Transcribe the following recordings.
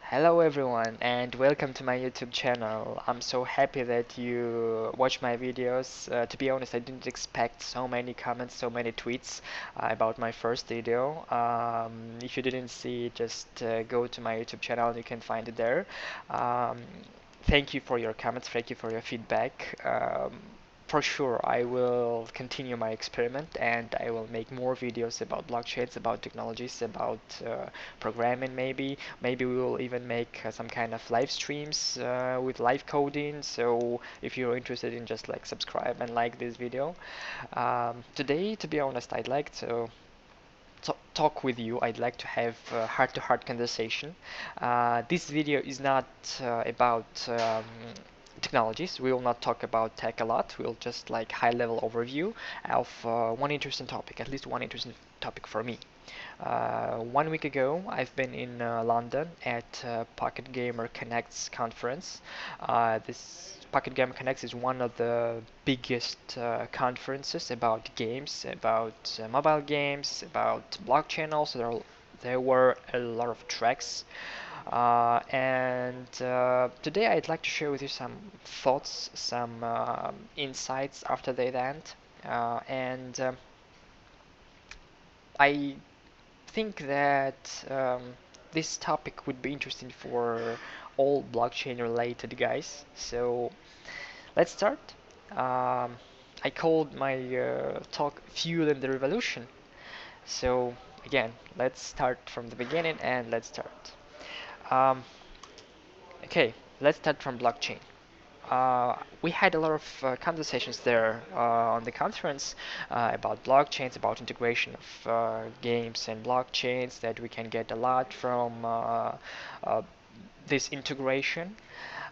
Hello everyone and welcome to my YouTube channel. I'm so happy that you watch my videos. To be honest, I didn't expect so many comments, so many tweets about my first video. If you didn't see it, just go to my YouTube channel, you can find it there. Um, Thank you for your comments, thank you for your feedback. For sure, I will continue my experiment and I will make more videos about blockchains, about technologies, about programming maybe. Maybe we will even make some kind of live streams with live coding. So if you're interested in just like subscribe and like this video. Today, to be honest, I'd like to talk with you. I'd like to have a heart-to-heart conversation. This video is not about technologies. We will not talk about tech a lot. We'll just like high-level overview of one interesting topic, at least one interesting topic for me. 1 week ago, I've been in London at Pocket Gamer Connect's conference. This Pocket Gamer Connect is one of the biggest conferences about games, about mobile games, about blockchain. Also, there were a lot of tracks. And today I'd like to share with you some thoughts, some insights after the event. And I think that this topic would be interesting for all blockchain related guys. So let's start. Um, I called my talk Fueling the Revolution. So again, let's start from the beginning and let's start. Um, okay, let's start from blockchain. We had a lot of conversations there on the conference about blockchains, about integration of games and blockchains, that we can get a lot from uh, this integration.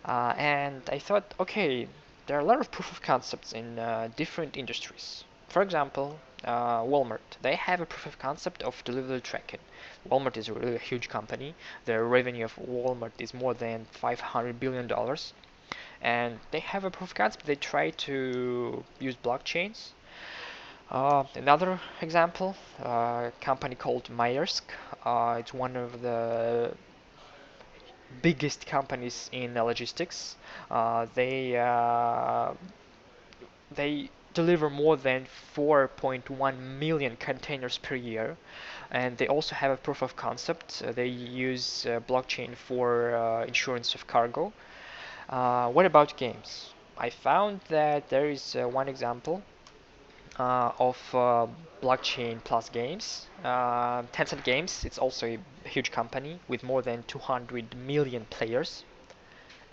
And I thought, okay, there are a lot of proof of concepts in different industries. For example, Walmart, they have a proof of concept of delivery tracking. Walmart is a really huge company. The revenue of Walmart is more than $500 billion, and they have a proof of concept. They try to use blockchains. Another example, a company called Maersk. It's one of the biggest companies in logistics. They deliver more than 4.1 million containers per year, and they also have a proof of concept. They use blockchain for insurance of cargo. What about games? I found that there is one example of blockchain plus games. Tencent Games, it's also a huge company with more than 200 million players,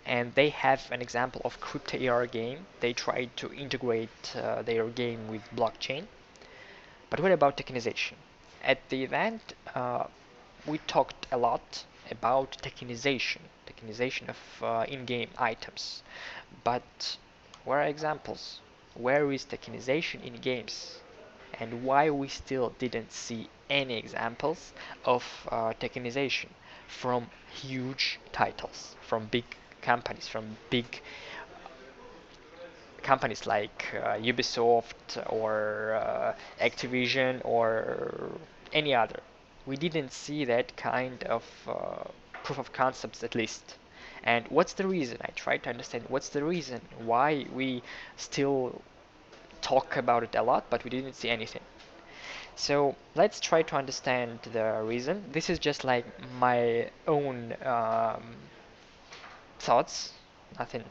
and they have an example of crypto AR game. They tried to integrate their game with blockchain. But what about tokenization? At the event, we talked a lot about tokenization of in-game items. But where are examples? Where is tokenization in games? And why we still didn't see any examples of tokenization from huge titles, from big companies, from big companies like Ubisoft or Activision or any other. We didn't see that kind of proof of concepts at least. And what's the reason? I tried to understand what's the reason why we still talk about it a lot, but we didn't see anything. So let's try to understand the reason. This is just like my own thoughts,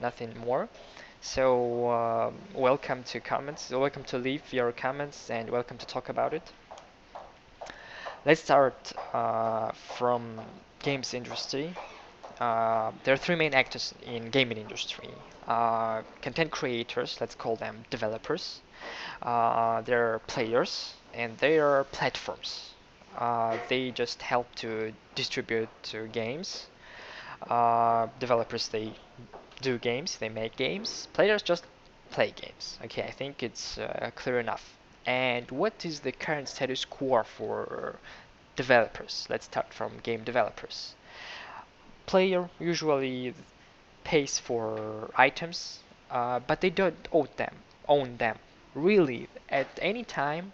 nothing more. So welcome to comments, welcome to leave your comments, and welcome to talk about it. Let's start from games industry. There are three main actors in gaming industry. Content creators, let's call them developers. There are players, and there are platforms. They just help to distribute games. Developers, they do games, they make games. Players just play games. Okay, I think it's clear enough. And what is the current status quo for developers? Let's start from game developers. Player usually pays for items, but they don't own them. Really, at any time,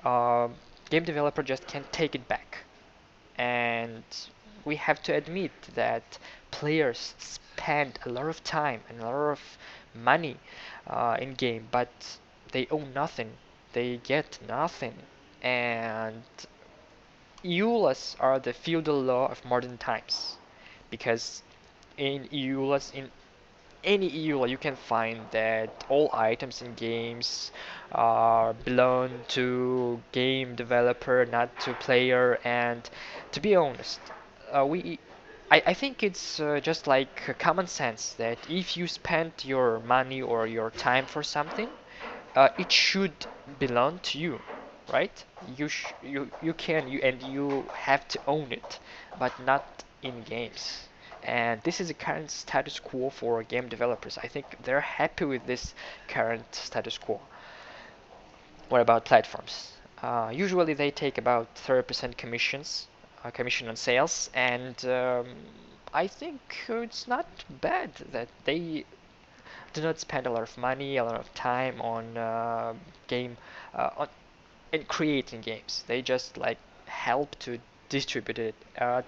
uh, game developer just can take it back. And we have to admit that players spend a lot of time and a lot of money in game, but they own nothing. They get nothing. And EULAs are the feudal law of modern times, because in EULAs, in any EULA, you can find that all items in games belong to game developer, not to player. And to be honest, I think it's just like common sense that if you spend your money or your time for something, it should belong to you, right? You can you and you have to own it, but not in games. And this is the current status quo for game developers. I think they're happy with this current status quo. What about platforms? Usually they take about 30% commission on sales, and I think it's not bad that they do not spend a lot of money, a lot of time on game on in creating games. They just like help to distribute it.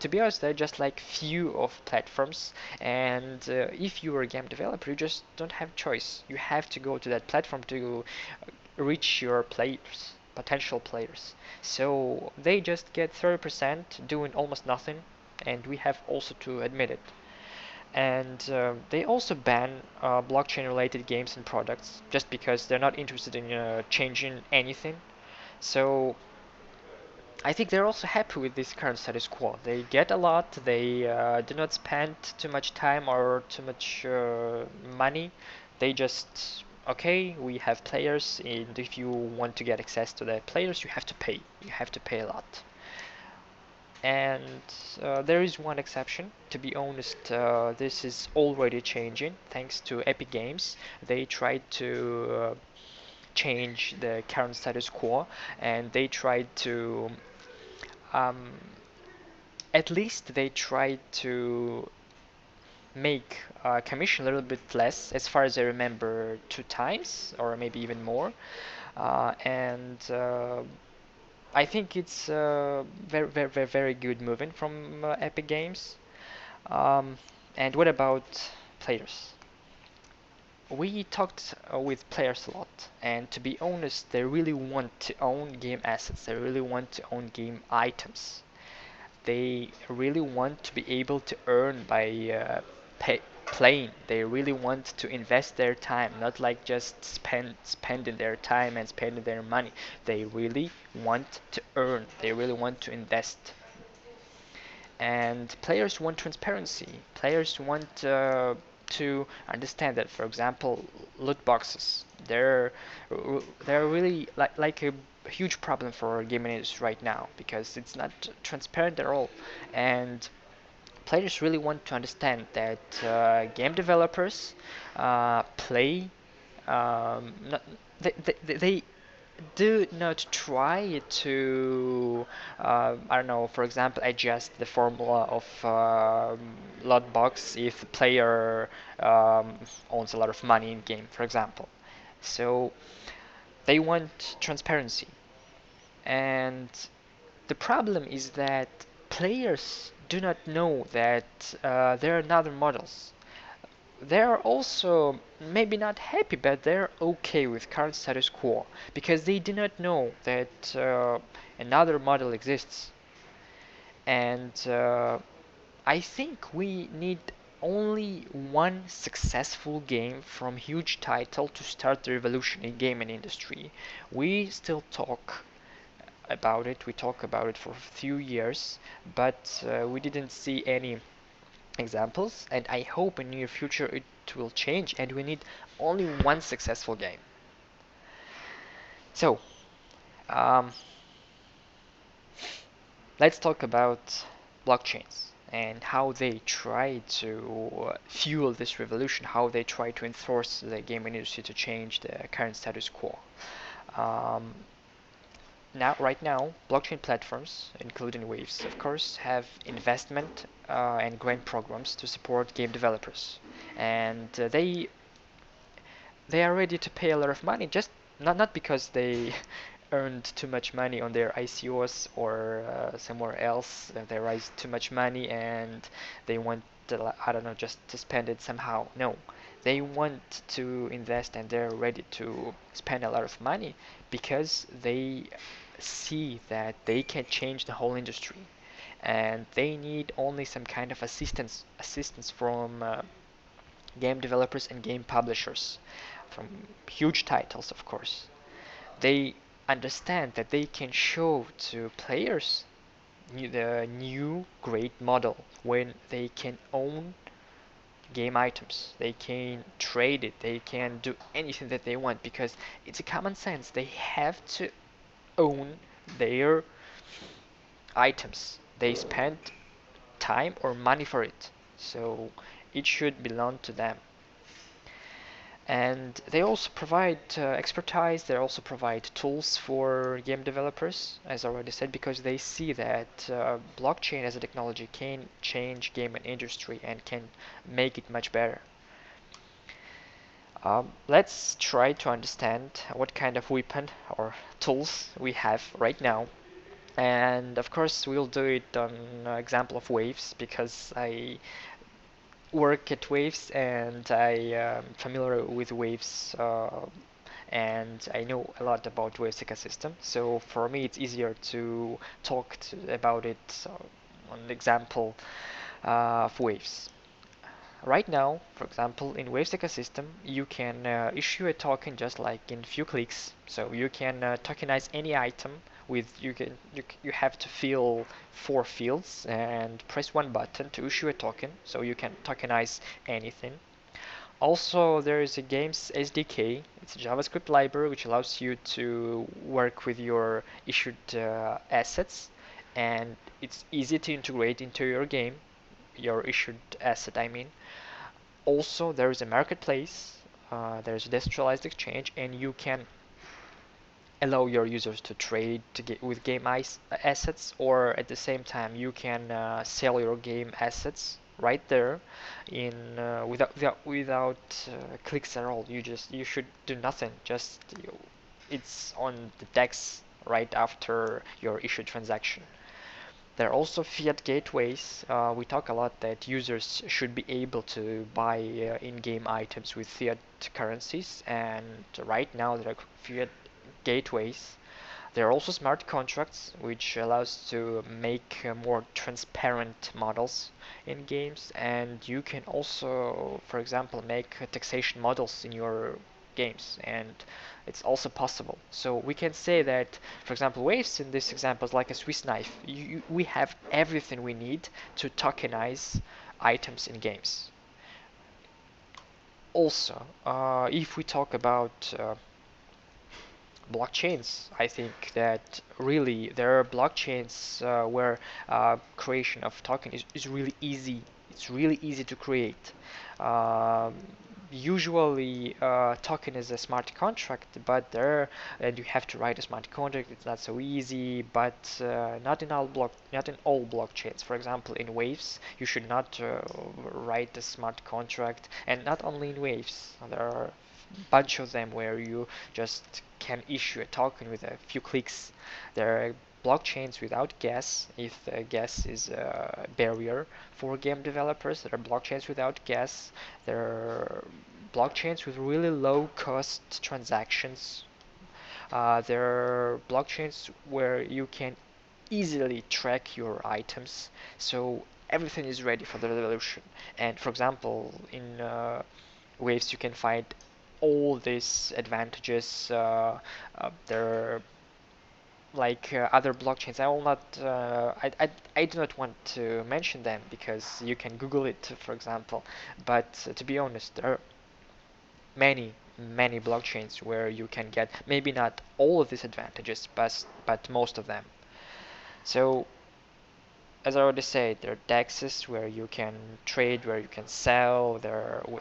To be honest, they're just like few of platforms, and if you are a game developer, you just don't have choice. You have to go to that platform to reach your players, potential players. So they just get 30% doing almost nothing, and we have also to admit it. And they also ban blockchain related games and products just because they're not interested in changing anything. So I think they're also happy with this current status quo. They get a lot, they do not spend too much time or too much money. They just, okay, we have players, and if you want to get access to the players, you have to pay. You have to pay a lot. And there is one exception. To be honest, this is already changing thanks to Epic Games. They tried to change the current status quo, and they tried to um, at least they tried to make commission a little bit less, as far as I remember, 2 times or maybe even more. And I think it's very, very, very, very good moving from Epic Games. Um, and what about players? We talked with players a lot, and to be honest, they really want to own game assets. They really want to own game items. They really want to be able to earn by playing. They really want to invest their time, not like just spending their time and spending their money. They really want to earn. They really want to invest. And players want transparency. Players want to understand that, for example, loot boxes. They're really like a huge problem for gaming industry right now because it's not transparent at all. And players really want to understand that game developers play not, they do not try to I don't know, for example, adjust the formula of lot box if the player owns a lot of money in game, for example. So they want transparency, and the problem is that players do not know that there are other models. They're also maybe not happy, but they're okay with current status quo because they do not know that another model exists. And I think we need only one successful game from huge title to start the revolution in gaming industry. We still talk about it. We talk about it for a few years, but we didn't see any examples, and I hope in near future it will change and we need only one successful game. So, um, let's talk about blockchains and how they try to fuel this revolution, how they try to enforce the gaming industry to change the current status quo. Um, right now, blockchain platforms, including Waves, of course, have investment and grant programs to support game developers, and they are ready to pay a lot of money, just not because they earned too much money on their ICOs or somewhere else. They raised too much money and they want to, I don't know, just to spend it somehow. No, they want to invest and they're ready to spend a lot of money because they see that they can change the whole industry and they need only some kind of assistance from game developers and game publishers, from huge titles, of course. They understand that they can show to players the new great model when they can own game items. They can trade it. They can do anything that they want because it's a common sense. They have to own their items. They spend time or money for it. So it should belong to them. And they also provide expertise, they also provide tools for game developers, as I already said, because they see that blockchain as a technology can change game and industry and can make it much better. Let's try to understand what kind of weapon or tools we have right now. And of course, we'll do it on an example of waves because I work at Waves and I am familiar with Waves and I know a lot about Waves ecosystem. So for me, it's easier to talk about it on an example of Waves. Right now, for example, in Waves ecosystem, you can issue a token just like in few clicks. So you can tokenize any item with you have to fill 4 fields and press one button to issue a token. So you can tokenize anything. Also, there is a games SDK. It's a JavaScript library which allows you to work with your issued assets, and it's easy to integrate into your game, your issued asset, I mean. Also, there is a marketplace, there's a decentralized exchange, and you can allow your users to trade to get with game assets, or at the same time you can sell your game assets right there in without clicks at all. You should do nothing. It's on the DEX right after your issue transaction. There are also fiat gateways. We talk a lot that users should be able to buy in-game items with fiat currencies, and right now there are fiat gateways. There are also smart contracts, which allows to make more transparent models in games, and you can also, for example, make taxation models in your games, and it's also possible. So we can say that, for example, Waves in this example is like a Swiss knife. We have everything we need to tokenize items in games. Also, if we talk about blockchains, I think that really there are blockchains where creation of token is really easy. It's really easy to create. Um, Usually, token is a smart contract, but there and you have to write a smart contract. It's not so easy, but not in all blockchains. For example, in Waves, you should not write a smart contract, and not only in Waves. There are bunch of them where you just can issue a token with a few clicks. There are blockchains without gas, if gas is a barrier for game developers. There are blockchains without gas. There are blockchains with really low cost transactions. There are blockchains where you can easily track your items, so everything is ready for the revolution. And for example, in Waves, you can find all these advantages. There are like other blockchains. I will not. I do not want to mention them because you can Google it, for example. But to be honest, there are many blockchains where you can get maybe not all of these advantages, but most of them. So as I already said, there are DEXs where you can trade, where you can sell. There are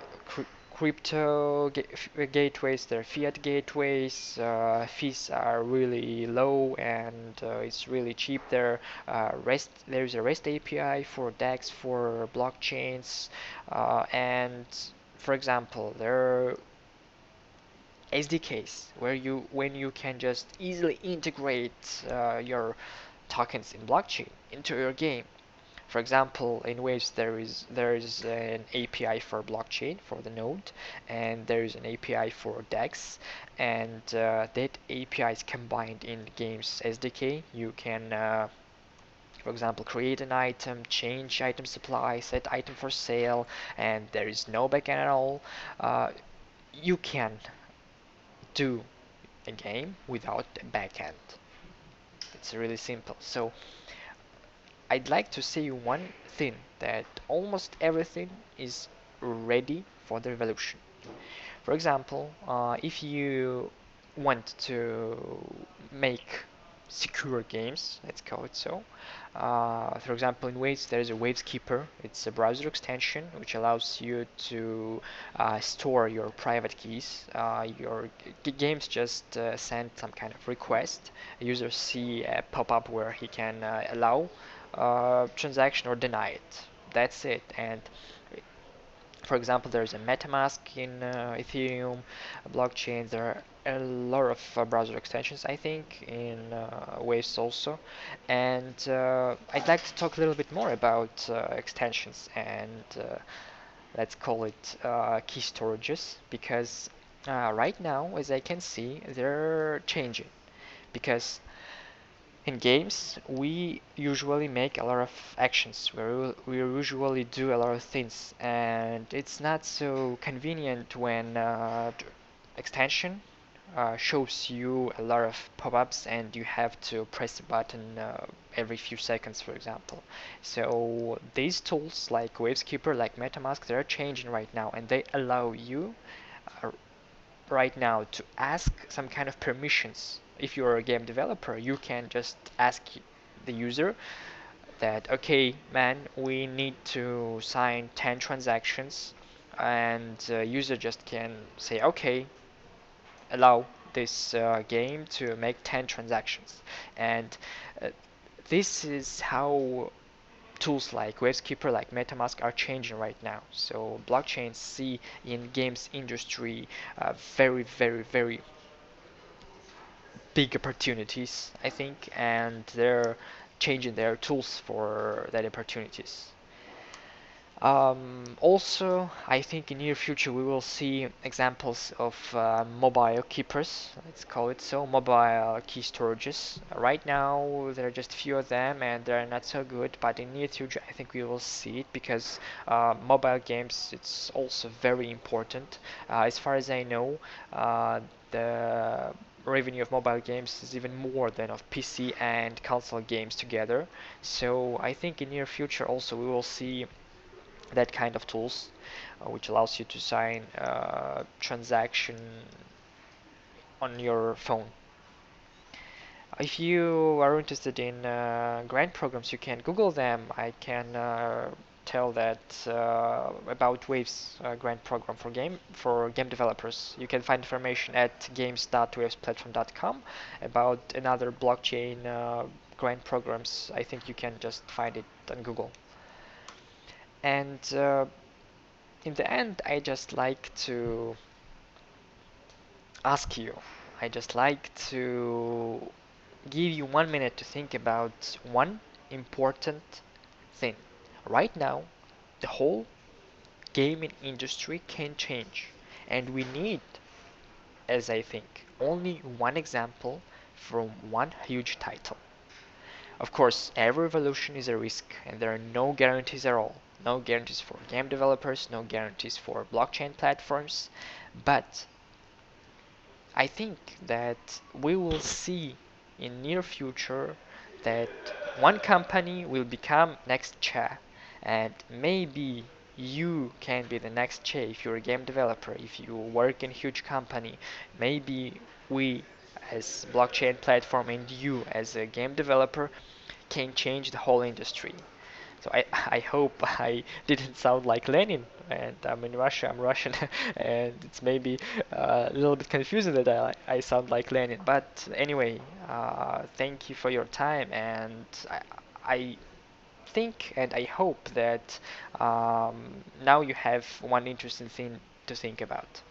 crypto gateways, there are fiat gateways. Fees are really low and it's really cheap there. There's a REST API for DEX for blockchains, and for example, there are SDKs where when you can just easily integrate your tokens in blockchain into your game. For example, in Waves there is an API for blockchain for the node, and there is an API for DEX, and that API is combined in game's SDK. You can, for example, create an item, change item supply, set item for sale, and there is no backend at all. You can do a game without a backend. It's really simple. So I'd like to say one thing, that almost everything is ready for the revolution. For example, if you want to make secure games, let's call it so. For example, in Waves, there is a Waves Keeper. It's a browser extension which allows you to store your private keys. Your games just send some kind of request. Users see a pop-up where he can allow transaction or deny it. That's it. And for example, there's a MetaMask in Ethereum blockchain. There are a lot of browser extensions, I think, in Waves also. And I'd like to talk a little bit more about extensions and let's call it key storages, because right now, as I can see, they're changing. Because in games, we usually make a lot of actions. We usually do a lot of things, and it's not so convenient when extension shows you a lot of pop-ups and you have to press a button every few seconds, for example. So these tools like Waveskeeper, like MetaMask, they're changing right now, and they allow you uh, right now to ask some kind of permissions. If you're a game developer, you can just ask the user that, okay, man, we need to sign 10 transactions, and user just can say, okay, allow this game to make 10 transactions. And uh, this is how tools like Waveskeeper, like MetaMask are changing right now. So blockchains see in games industry very, very, very big opportunities, I think, and they're changing their tools for that opportunities. Also, I think in near future we will see examples of mobile keepers, let's call it so, mobile key storages. Right now there are just a few of them and they're not so good, but in near future I think we will see it, because mobile games, it's also very important. As far as I know, the revenue of mobile games is even more than of PC and console games together. So I think in near future also we will see that kind of tools, which allows you to sign transaction on your phone. If you are interested in grant programs, you can Google them. I can tell that about Waves grant program for game developers. You can find information at games.wavesplatform.com about another blockchain grant programs. I think you can just find it on Google. And in the end, I just like to ask you, I just like to give you 1 minute to think about one important thing. Right now, the whole gaming industry can change, and we need, as I think, only one example from one huge title. Of course, every revolution is a risk, and there are no guarantees at all. No guarantees for game developers, no guarantees for blockchain platforms, but I think that we will see in near future that one company will become next chair, and maybe you can be the next chair if you're a game developer, if you work in a huge company. Maybe we as blockchain platform and you as a game developer can change the whole industry. So I hope I didn't sound like Lenin, and I'm in Russia, I'm Russian, and it's maybe a little bit confusing that I sound like Lenin. But anyway, thank you for your time, and I think and I hope that now you have one interesting thing to think about.